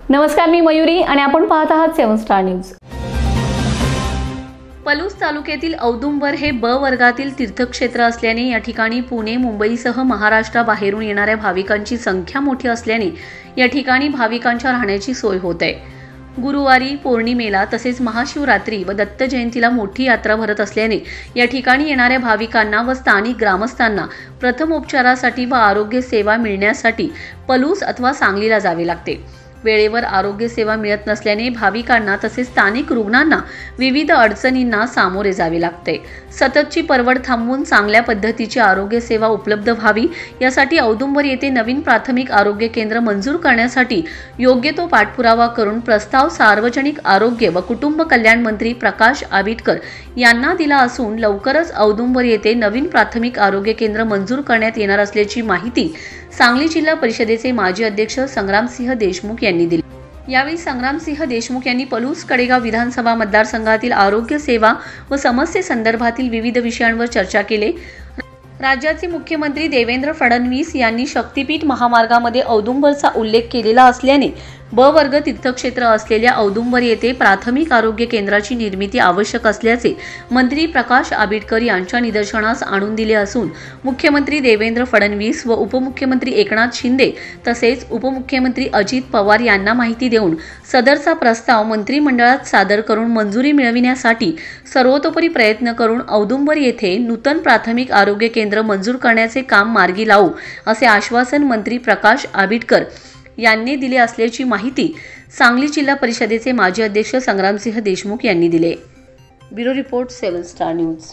नमस्कार, मी मयुरी आणि आपण पाहत आहात 7 स्टार न्यूज। पलूस तालुक्यातील औदुंबर हे ब वर्गातील तीर्थक्षेत्र असल्याने या ठिकाणी पुणे, मुंबईसह महाराष्ट्राबाहेरून येणाऱ्या भाविकांची संख्या मोठी असल्याने या ठिकाणी भाविकांच्या राहण्याची सोय होत आहे। गुरुवारी, पौर्णिमेला तसेच महाशिवरात्री व दत्त जयंतीला मोठी यात्रा भरत असल्याने या ठिकाणी येणाऱ्या भाविकांना व स्थानिक ग्रामस्थांना प्रथमोपचारासाठी व आरोग्य सेवा मिळण्यासाठी पलूस अथवा सांगलीला जावे लागते। वेळेवर आरोग्य सेवा मिळत नसल्याने भाविकांना तसेच स्थानिक रुग्णांना विविध अडचणींना सामोरे जावे लागते। सततची परवड थांबवून चांगल्या पद्धतीची आरोग्य सेवा उपलब्ध व्हावी यासाठी औदुंबर येथे नवीन प्राथमिक आरोग्य केंद्र मंजूर करण्यासाठी योग्य तो पाठपुरावा करून प्रस्ताव सार्वजनिक आरोग्य व कुटुंब कल्याण मंत्री प्रकाश आबिटकर यांना दिला असून लवकरच औदुंबर येथे नवीन प्राथमिक आरोग्य केंद्र मंजूर करण्यात येणार असल्याची माहिती सांगली जिल्हा परिषदेचे माजी अध्यक्ष संग्रामसिंह देशमुख यांनी दिली। यावेळी संग्रामसिंह देशमुख यांनी पलूस कडेगाव विधानसभा मतदारसंघातील आरोग्य सेवा व समस्येसंदर्भातील विविध विषयांवर चर्चा केली। राज्याचे मुख्यमंत्री देवेंद्र फडणवीस यांनी शक्तीपीठ महामार्गामध्ये औदुंबरचा उल्लेख केलेला असल्याने ब वर्ग तीर्थक्षेत्र असलेल्या औदुंबर येथे प्राथमिक आरोग्य केंद्राची निर्मिती आवश्यक असल्याचे मंत्री प्रकाश आबिटकर यांच्या निदर्शनास आणून दिले असून मुख्यमंत्री देवेंद्र फडणवीस व उपमुख्यमंत्री एकनाथ शिंदे तसेच उपमुख्यमंत्री अजित पवार यांना माहिती देऊन सदरचा प्रस्ताव मंत्रिमंडळात सादर करून मंजुरी मिळविण्यासाठी सर्वतोपरी प्रयत्न करून औदुंबर येथे नूतन प्राथमिक आरोग्य केंद्र मंजूर करण्याचे काम मार्गी लावू असे आश्वासन मंत्री प्रकाश आबिटकर यांनी दिले असल्याची माहिती सांगली जिल्हा परिषदेचे माजी अध्यक्ष संग्रामसिंह देशमुख यांनी दिले। Bureau report 7 star news.